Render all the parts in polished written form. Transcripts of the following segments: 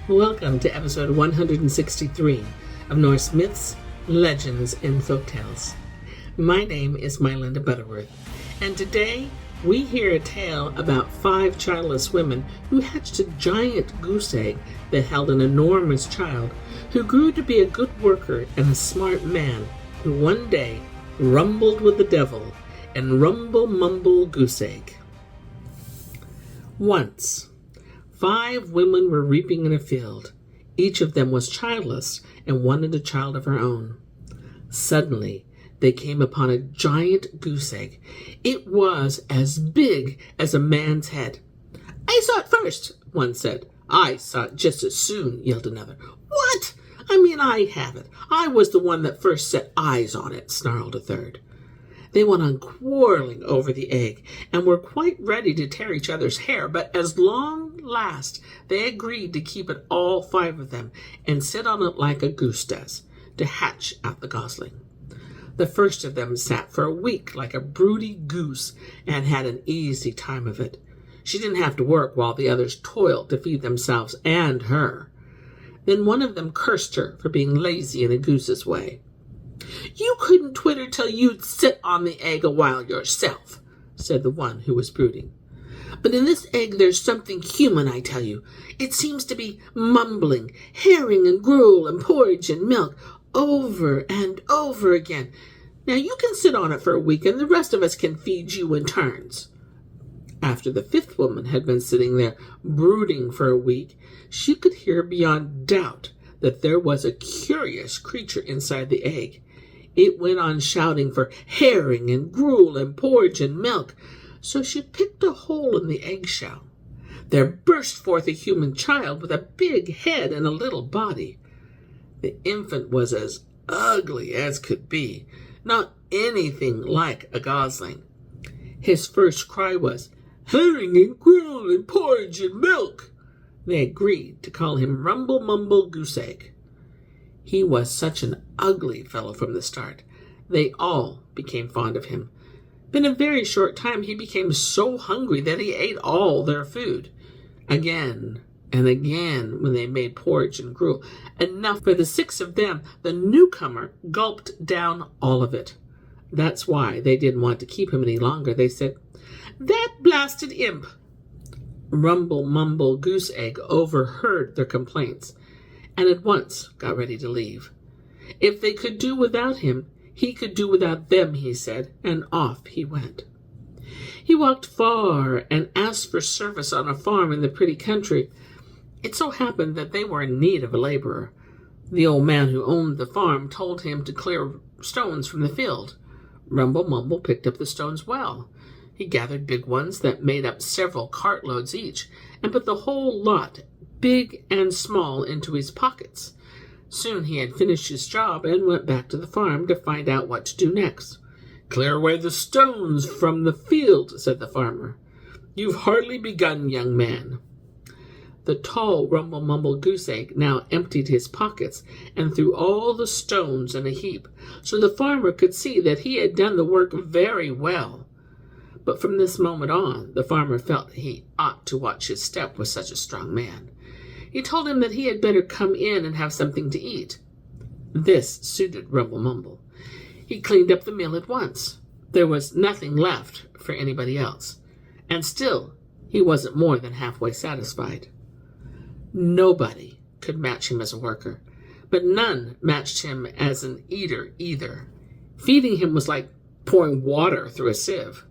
Welcome to episode 163 of Norse Myths, Legends, and Folktales. My name is MyLinda Butterworth, and today we hear a tale about 5 childless women who hatched a giant goose egg that held an enormous child who grew to be a good worker and a smart man who one day rumbled with the devil and Rumble-Mumble Goose-Egg. Once, 5 women were reaping in a field. Each of them was childless and wanted a child of her own. Suddenly, they came upon a giant goose egg. It was as big as a man's head. "I saw it first," one said. "I saw it just as soon," yelled another. "What? I have it. I was the one that first set eyes on it," snarled a third. They went on quarreling over the egg and were quite ready to tear each other's hair, but as long last they agreed to keep it, all 5 of them, and sit on it like a goose does, to hatch out the gosling. The first of them sat for a week like a broody goose and had an easy time of it. She didn't have to work while the others toiled to feed themselves and her. Then one of them cursed her for being lazy in a goose's way. "You couldn't twitter till you'd sit on the egg a while yourself," said the one who was brooding. "But in this egg there's something human, I tell you. It seems to be mumbling, herring and gruel and porridge and milk, over and over again. Now you can sit on it for a week and the rest of us can feed you in turns." After the 5th woman had been sitting there brooding for a week, she could hear beyond doubt that there was a curious creature inside the egg. It went on shouting for herring and gruel and porridge and milk, so she picked a hole in the eggshell. There burst forth a human child with a big head and a little body. The infant was as ugly as could be, not anything like a gosling. His first cry was, "Herring and gruel and porridge and milk." They agreed to call him Rumble-Mumble Goose-Egg. He was such an ugly fellow from the start. They all became fond of him. In a very short time he became so hungry that he ate all their food. Again and again, when they made porridge and gruel, enough for the 6 of them, the newcomer gulped down all of it. That's why they didn't want to keep him any longer. They said, "That blasted imp." Rumble-Mumble Goose-Egg overheard their complaints and at once got ready to leave. If they could do without him, he could do without them, he said, and off he went. He walked far and asked for service on a farm in the pretty country. It so happened that they were in need of a laborer. The old man who owned the farm told him to clear stones from the field. Rumble-Mumble picked up the stones well. He gathered big ones that made up several cartloads each, and put the whole lot, big and small, into his pockets. Soon he had finished his job and went back to the farm to find out what to do next. "Clear away the stones from the field," said the farmer. "You've hardly begun, young man." The tall Rumble-Mumble Goose-Egg now emptied his pockets and threw all the stones in a heap, so the farmer could see that he had done the work very well. But from this moment on, the farmer felt he ought to watch his step with such a strong man. He told him that he had better come in and have something to eat. This suited Rumble-Mumble. He cleaned up the meal at once. There was nothing left for anybody else, and still he wasn't more than halfway satisfied. Nobody could match him as a worker, but none matched him as an eater either. Feeding him was like pouring water through a sieve.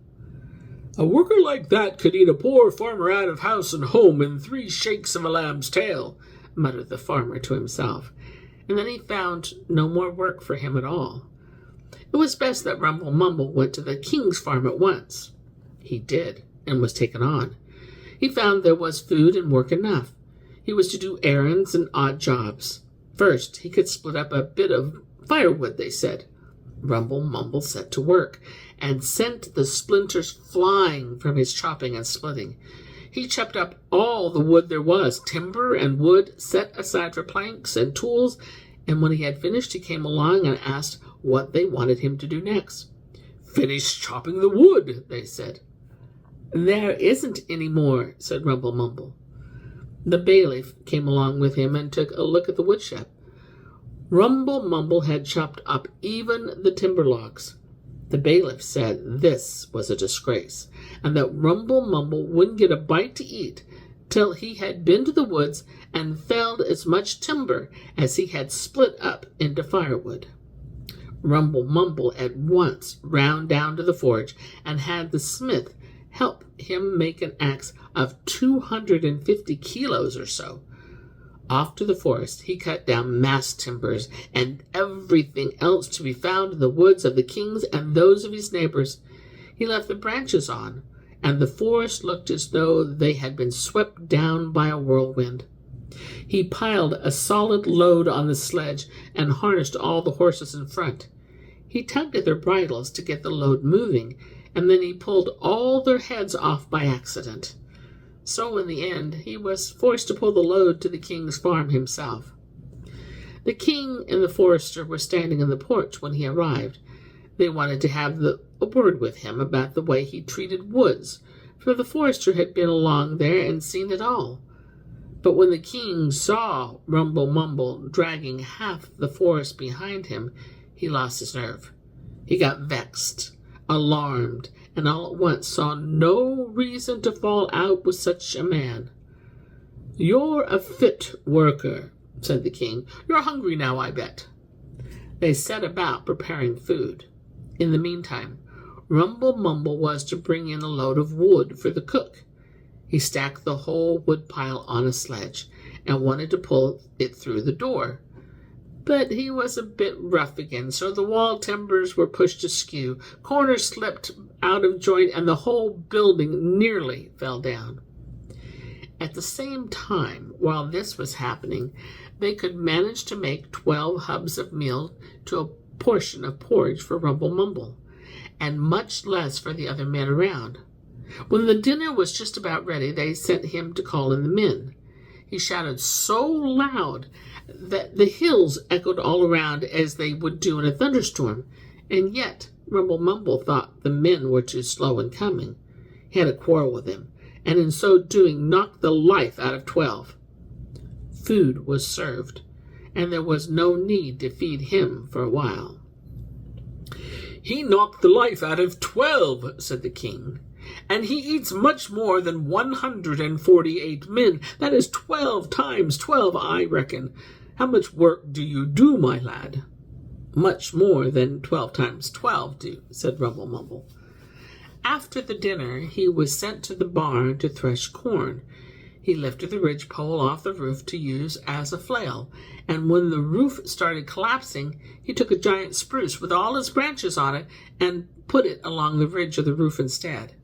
"A worker like that could eat a poor farmer out of house and home in 3 shakes of a lamb's tail," muttered the farmer to himself, and then he found no more work for him at all. It was best that Rumble-Mumble went to the king's farm at once. He did, and was taken on. He found there was food and work enough. He was to do errands and odd jobs. First, he could split up a bit of firewood, they said. Rumble-Mumble set to work and sent the splinters flying from his chopping and splitting. He chopped up all the wood there was, timber and wood set aside for planks and tools, and when he had finished, he came along and asked what they wanted him to do next. "Finish chopping the wood," they said. "There isn't any more," said Rumble-Mumble. The bailiff came along with him and took a look at the woodshed. Rumble-Mumble had chopped up even the timber logs. The bailiff said this was a disgrace, and that Rumble-Mumble wouldn't get a bite to eat till he had been to the woods and felled as much timber as he had split up into firewood. Rumble-Mumble at once ran down to the forge and had the smith help him make an axe of 250 kilos or so. Off to the forest he cut down mast timbers and everything else to be found in the woods of the kings and those of his neighbors. He left the branches on, and the forest looked as though they had been swept down by a whirlwind. He piled a solid load on the sledge and harnessed all the horses in front. He tugged at their bridles to get the load moving, and then he pulled all their heads off by accident. So in the end, he was forced to pull the load to the king's farm himself. The king and the forester were standing in the porch when he arrived. They wanted to have a word with him about the way he treated woods, for the forester had been along there and seen it all. But when the king saw Rumble-Mumble dragging half the forest behind him, he lost his nerve. He got vexed, alarmed, and all at once saw no reason to fall out with such a man. "You're a fit worker," said the king. "You're hungry now, I bet." They set about preparing food. In the meantime, Rumble-Mumble was to bring in a load of wood for the cook. He stacked the whole wood pile on a sledge and wanted to pull it through the door. But he was a bit rough again, so the wall timbers were pushed askew, corners slipped out of joint, and the whole building nearly fell down. At the same time, while this was happening, they could manage to make 12 hubs of meal to a portion of porridge for Rumble-Mumble, and much less for the other men around. When the dinner was just about ready, they sent him to call in the men. He shouted so loud that the hills echoed all around as they would do in a thunderstorm, and yet Rumble-Mumble thought the men were too slow in coming. He had a quarrel with them, and in so doing knocked the life out of 12. Food was served, and there was no need to feed him for a while. "He knocked the life out of 12, said the king. "And he eats much more than 148 men. That is 12 times 12, I reckon. How much work do you do, my lad?" "Much more than 12 times 12 do," said Rumble-Mumble. After the dinner, he was sent to the barn to thresh corn. He lifted the ridgepole off the roof to use as a flail, and when the roof started collapsing, he took a giant spruce with all its branches on it and put it along the ridge of the roof instead.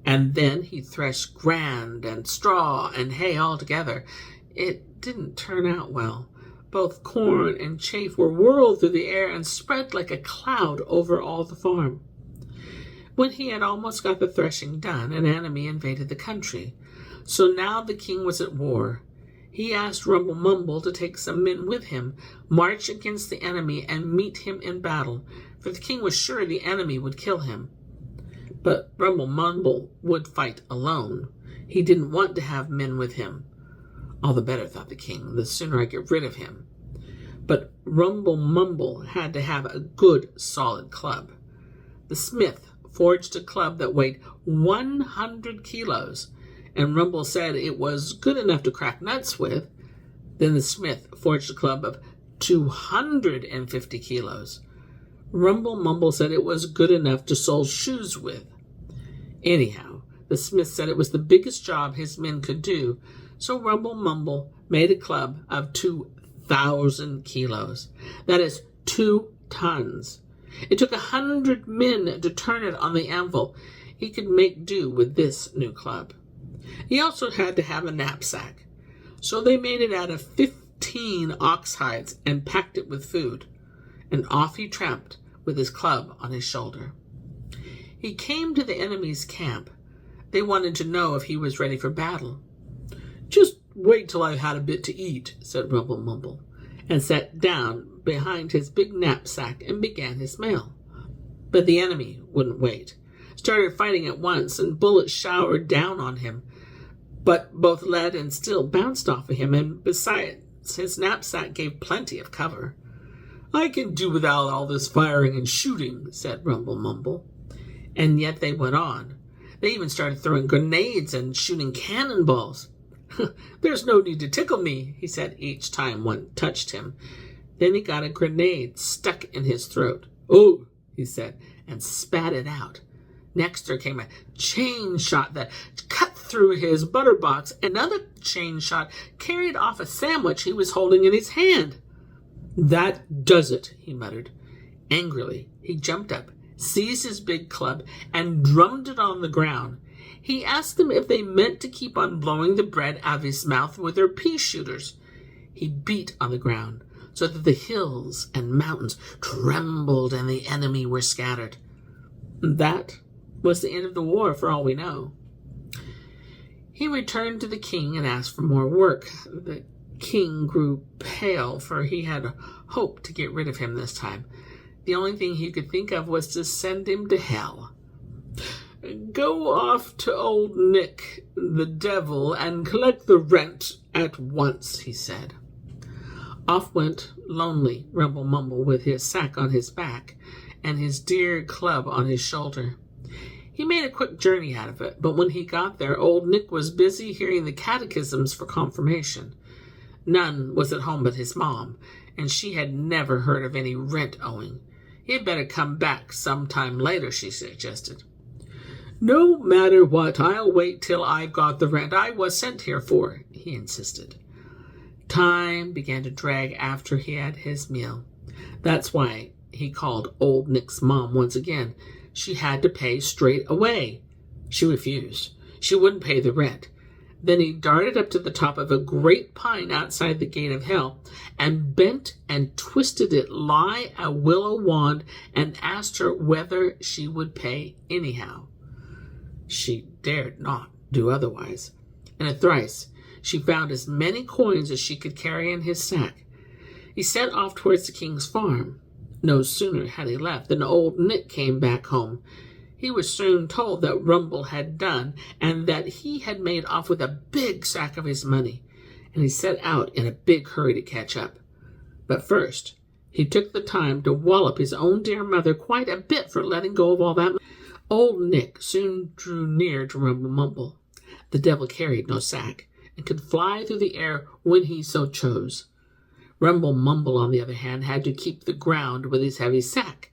And then he threshed grand and straw and hay all together. It didn't turn out well. Both corn and chaff were whirled through the air and spread like a cloud over all the farm. When he had almost got the threshing done, an enemy invaded the country. So now the king was at war. He asked Rumble-Mumble to take some men with him, march against the enemy, and meet him in battle, for the king was sure the enemy would kill him. But Rumble-Mumble would fight alone. He didn't want to have men with him. All the better, thought the king, the sooner I get rid of him. But Rumble-Mumble had to have a good, solid club. The smith forged a club that weighed 100 kilos, and Rumble said it was good enough to crack nuts with. Then the smith forged a club of 250 kilos. Rumble-Mumble said it was good enough to sole shoes with. Anyhow, the smith said it was the biggest job his men could do, so Rumble-Mumble made a club of 2,000 kilos. That is 2 tons. It took 100 men to turn it on the anvil. He could make do with this new club. He also had to have a knapsack, so they made it out of 15 ox hides and packed it with food, and off he tramped with his club on his shoulder. He came to the enemy's camp. They wanted to know if he was ready for battle. "Just wait till I've had a bit to eat," said Rumble-Mumble, and sat down behind his big knapsack and began his meal. But the enemy wouldn't wait. Started fighting at once, and bullets showered down on him. but both lead and steel bounced off of him, and besides, his knapsack gave plenty of cover. "I can do without all this firing and shooting," said Rumble-Mumble. And yet they went on. They even started throwing grenades and shooting cannonballs. "There's no need to tickle me," he said each time one touched him. Then he got a grenade stuck in his throat. "Oh," he said, and spat it out. Next there came a chain shot that cut through his butter box. Another chain shot carried off a sandwich he was holding in his hand. "That does it," he muttered. Angrily, he jumped up, seized his big club, and drummed it on the ground. He asked them if they meant to keep on blowing the bread out of his mouth with their pea shooters. He beat on the ground so that the hills and mountains trembled and the enemy were scattered. That was the end of the war, for all we know. He returned to the king and asked for more work. The king grew pale, for he had hoped to get rid of him this time. The only thing he could think of was to send him to hell. "Go off to old Nick, the devil, and collect the rent at once," he said. Off went lonely Rumble-Mumble with his sack on his back and his dear club on his shoulder. He made a quick journey out of it, but when he got there, old Nick was busy hearing the catechisms for confirmation. None was at home but his mom, and she had never heard of any rent owing. He had better come back some time later, she suggested. "No matter what, I'll wait till I've got the rent I was sent here for," he insisted. Time began to drag after he had his meal. That's why he called old Nick's mom once again. She had to pay straight away. She refused. She wouldn't pay the rent. Then he darted up to the top of a great pine outside the gate of hell and bent and twisted it like a willow wand and asked her whether she would pay anyhow. She dared not do otherwise. In a thrice, she found as many coins as she could carry in his sack. He set off towards the king's farm. No sooner had he left than old Nick came back home. He was soon told that Rumble had done, and that he had made off with a big sack of his money, and he set out in a big hurry to catch up. But first, he took the time to wallop his own dear mother quite a bit for letting go of all that money. Old Nick soon drew near to Rumble-Mumble. The devil carried no sack, and could fly through the air when he so chose. Rumble-Mumble, on the other hand, had to keep the ground with his heavy sack.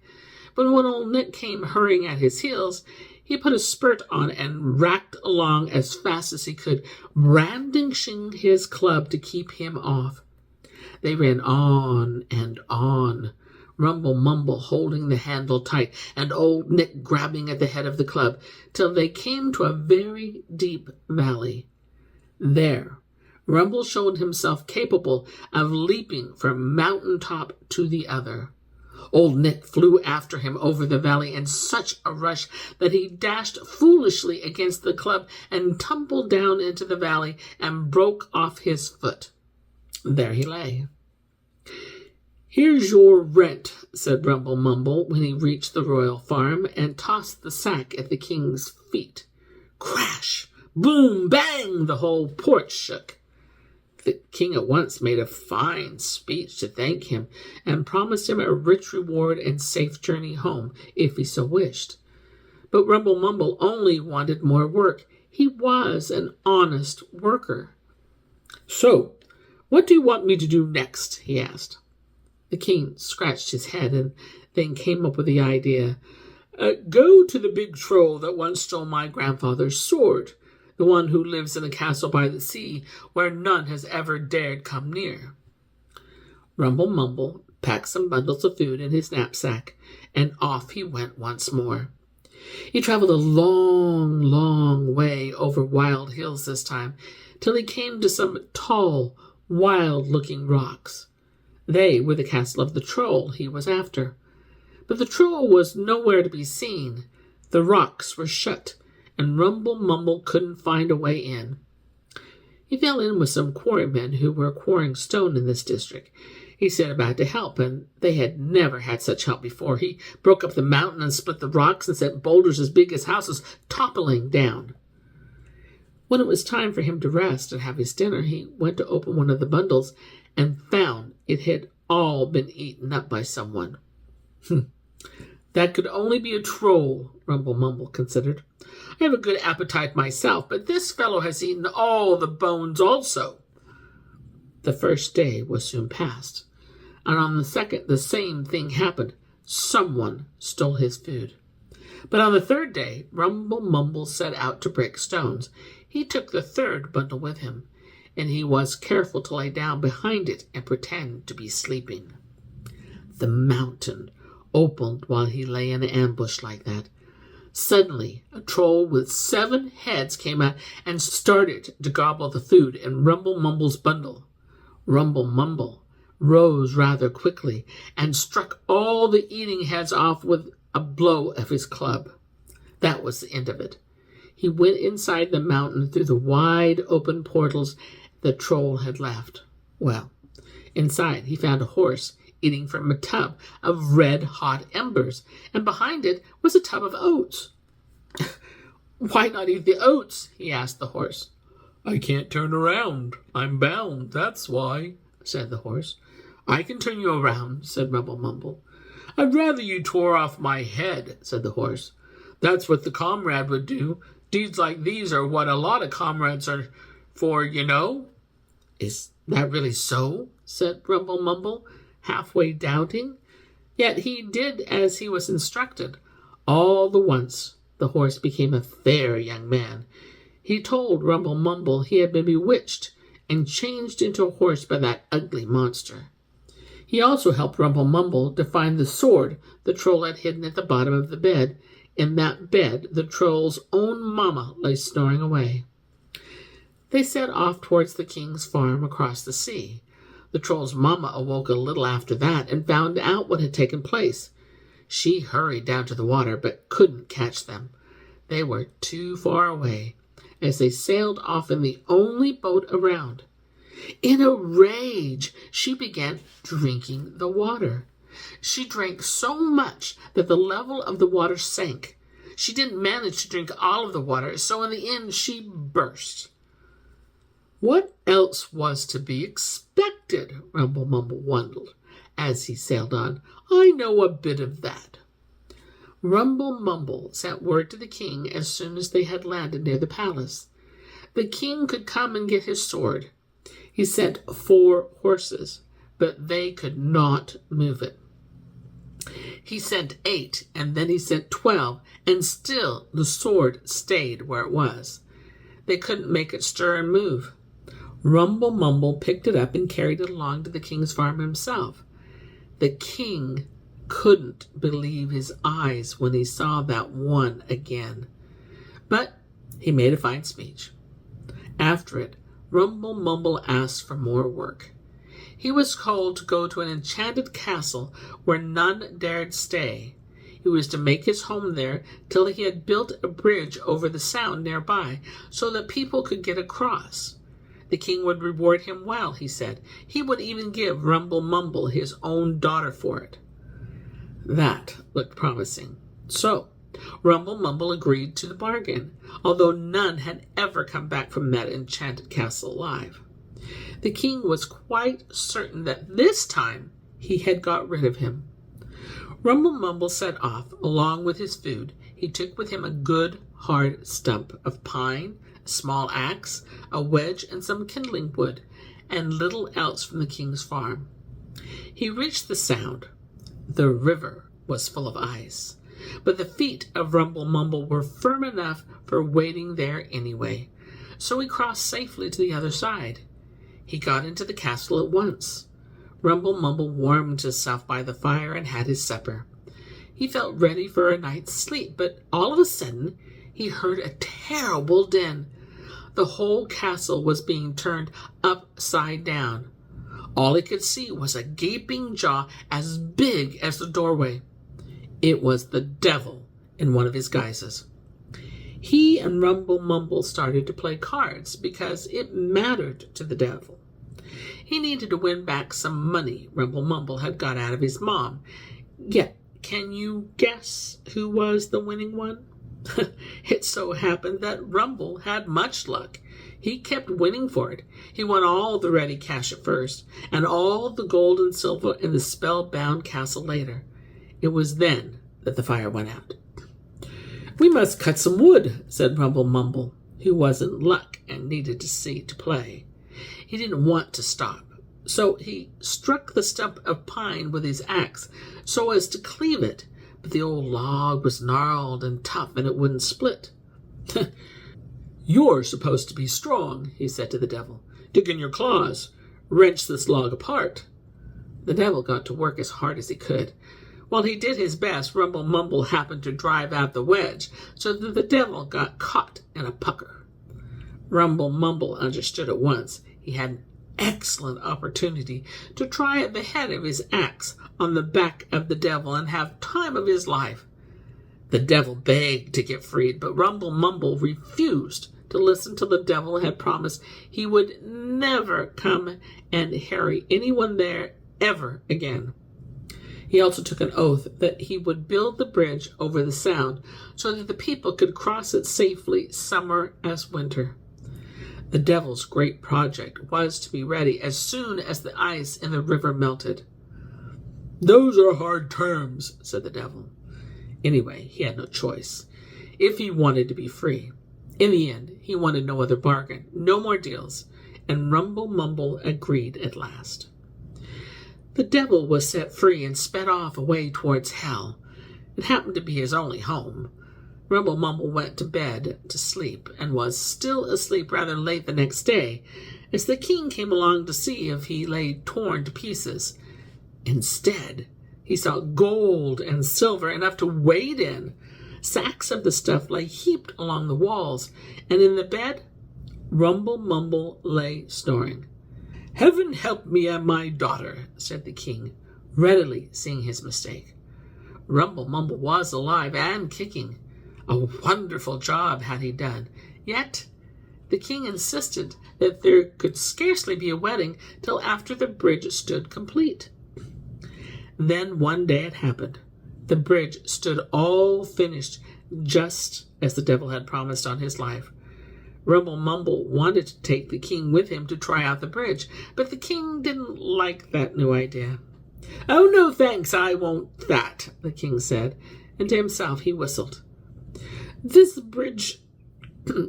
But when old Nick came hurrying at his heels, he put a spurt on and racked along as fast as he could, brandishing his club to keep him off. They ran on and on, Rumble-Mumble holding the handle tight, and old Nick grabbing at the head of the club, till they came to a very deep valley. There, Rumble showed himself capable of leaping from mountain top to the other. Old Nick flew after him over the valley in such a rush that he dashed foolishly against the club and tumbled down into the valley and broke off his foot. There he lay. "Here's your rent," said Rumble-Mumble when he reached the royal farm and tossed the sack at the king's feet. Crash! Boom! Bang! The whole porch shook. The king at once made a fine speech to thank him and promised him a rich reward and safe journey home if he so wished. But Rumble-Mumble only wanted more work. He was an honest worker. "So, what do you want me to do next?" he asked. The king scratched his head and then came up with the idea. "Go to the big troll that once stole my grandfather's sword, the one who lives in a castle by the sea where none has ever dared come near." Rumble-Mumble packed some bundles of food in his knapsack, and off he went once more. He traveled a long, long way over wild hills this time, till he came to some tall, wild-looking rocks. They were the castle of the troll he was after. But the troll was nowhere to be seen. The rocks were shut, and Rumble-Mumble couldn't find a way in. He fell in with some quarrymen who were quarrying stone in this district. He set about to help, and they had never had such help before. He broke up the mountain and split the rocks and sent boulders as big as houses toppling down. When it was time for him to rest and have his dinner, he went to open one of the bundles and found it had all been eaten up by someone. That could only be a troll, Rumble-Mumble considered. I have a good appetite myself, but this fellow has eaten all the bones also. The first day was soon past, and on the second the same thing happened. Someone stole his food. But on the third day, Rumble-Mumble set out to break stones. He took the third bundle with him, and he was careful to lie down behind it and pretend to be sleeping. The mountain opened while he lay in ambush like that. Suddenly, a troll with 7 heads came out and started to gobble the food in Rumble-Mumble's bundle. Rumble-Mumble rose rather quickly and struck all the eating heads off with a blow of his club. That was the end of it. He went inside the mountain through the wide open portals the troll had left. Well, inside he found a horse eating from a tub of red-hot embers, and behind it was a tub of oats. Why not eat the oats? He asked the horse. I can't turn around. I'm bound, that's why, said the horse. I can turn you around, said Rumble-Mumble. I'd rather you tore off my head, said the horse. That's what the comrade would do. Deeds like these are what a lot of comrades are for, you know. Is that really so? Said Rumble-Mumble, halfway doubting. Yet he did as he was instructed. All the once the horse became a fair young man. He told Rumble-Mumble he had been bewitched and changed into a horse by that ugly monster. He also helped Rumble-Mumble to find the sword the troll had hidden at the bottom of the bed. In that bed, the troll's own mamma lay snoring away. They set off towards the king's farm across the sea. The troll's mamma awoke a little after that and found out what had taken place. She hurried down to the water, but couldn't catch them. They were too far away, as they sailed off in the only boat around. In a rage, she began drinking the water. She drank so much that the level of the water sank. She didn't manage to drink all of the water, so in the end she burst. What else was to be expected? Rumble-Mumble wondered as he sailed on. I know a bit of that. Rumble-Mumble sent word to the king as soon as they had landed near the palace. The king could come and get his sword. He sent 4 horses, but they could not move it. He sent 8, and then he sent 12, and still the sword stayed where it was. They couldn't make it stir and move. Rumble-Mumble picked it up and carried it along to the king's farm himself. The king couldn't believe his eyes when he saw that one again. But he made a fine speech. After it, Rumble-Mumble asked for more work. He was told to go to an enchanted castle where none dared stay. He was to make his home there till he had built a bridge over the sound nearby so that people could get across. The king would reward him well, he said. He would even give Rumble-Mumble his own daughter for it. That looked promising. So Rumble-Mumble agreed to the bargain, although none had ever come back from that enchanted castle alive. The king was quite certain that this time he had got rid of him. Rumble-Mumble set off. Along with his food, he took with him a good hard stump of pine, a small axe, a wedge, and some kindling wood, and little else from the king's farm. He reached the sound. The river was full of ice, but the feet of Rumble-Mumble were firm enough for wading there anyway, so he crossed safely to the other side. He got into the castle at once. Rumble-Mumble warmed himself by the fire and had his supper. He felt ready for a night's sleep, but all of a sudden he heard a terrible din. The whole castle was being turned upside down. All he could see was a gaping jaw as big as the doorway. It was the devil in one of his guises. He and Rumble-Mumble started to play cards because it mattered to the devil. He needed to win back some money Rumble-Mumble had got out of his mom. Yet, can you guess who was the winning one? It so happened that Rumble had much luck. He kept winning for it. He won all the ready cash at first, and all the gold and silver in the spellbound castle later. It was then that the fire went out. "We must cut some wood," said Rumble-Mumble, who wasn't luck and needed to see to play. He didn't want to stop, so he struck the stump of pine with his axe so as to cleave it, but the old log was gnarled and tough and it wouldn't split. "You're supposed to be strong," he said to the devil. "Dig in your claws. Wrench this log apart." The devil got to work as hard as he could. While he did his best, Rumble-Mumble happened to drive out the wedge, so that the devil got caught in a pucker. Rumble-Mumble understood at once. He had an excellent opportunity to try at the head of his axe on the back of the devil and have time of his life. The devil begged to get freed, but Rumble-Mumble refused to listen till the devil had promised he would never come and harry anyone there ever again. He also took an oath that he would build the bridge over the Sound so that the people could cross it safely, summer as winter. The devil's great project was to be ready as soon as the ice in the river melted. "Those are hard terms," said the devil. Anyway, he had no choice if he wanted to be free. In the end, he wanted no other bargain, no more deals, and Rumble-Mumble agreed at last. The devil was set free and sped off away towards hell. It happened to be his only home. Rumble-Mumble went to bed to sleep, and was still asleep rather late the next day, as the king came along to see if he lay torn to pieces. Instead, he saw gold and silver enough to wade in. Sacks of the stuff lay heaped along the walls, and in the bed, Rumble-Mumble lay snoring. "Heaven help me and my daughter," said the king, readily seeing his mistake. Rumble-Mumble was alive and kicking. A wonderful job had he done. Yet the king insisted that there could scarcely be a wedding till after the bridge stood complete. Then one day it happened. The bridge stood all finished, just as the devil had promised on his life. Rumble-Mumble wanted to take the king with him to try out the bridge, but the king didn't like that new idea. "Oh, no, thanks, I won't that," the king said, and to himself he whistled. "This bridge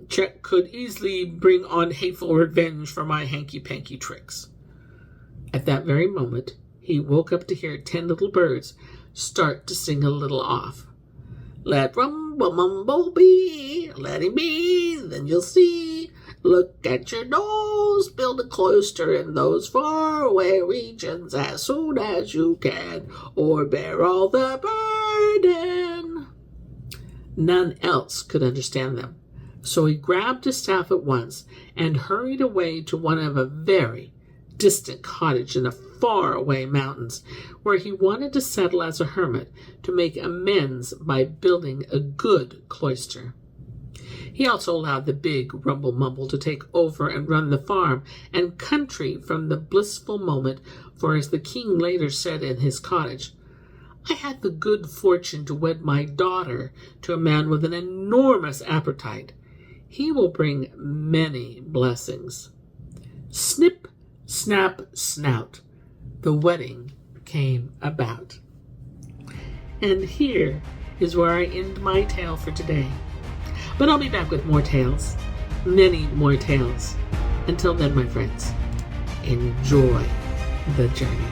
check could easily bring on hateful revenge for my hanky-panky tricks." At that very moment, he woke up to hear 10 little birds start to sing a little off. "Let Rumble-Mumble be, let him be, then you'll see. Look at your nose, build a cloister in those faraway regions as soon as you can, or bear all the burden." None else could understand them, so he grabbed his staff at once and hurried away to one of a very distant cottage in the far-away mountains, where he wanted to settle as a hermit to make amends by building a good cloister. He also allowed the big Rumble-Mumble to take over and run the farm and country from the blissful moment, for as the king later said in his cottage, "I had the good fortune to wed my daughter to a man with an enormous appetite. He will bring many blessings." Snip, snap, snout. The wedding came about. And here is where I end my tale for today. But I'll be back with more tales, many more tales. Until then, my friends, enjoy the journey.